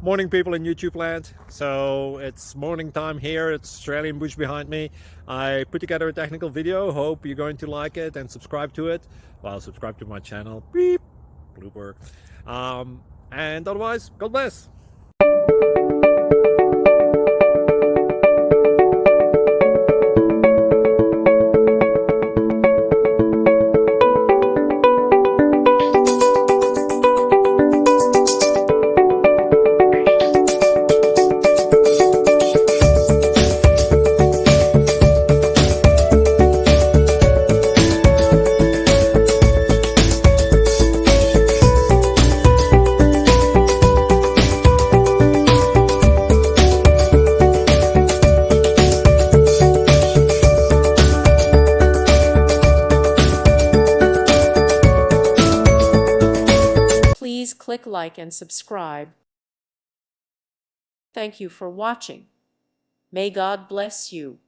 Morning, people in YouTube land. So it's morning time here. It's Australian bush behind me. I put together a technical video. Hope you're going to like it and subscribe to it. Well, subscribe to my channel. Beep. Blooper. And otherwise, God bless. Please click like and subscribe. Thank you for watching. May God bless you.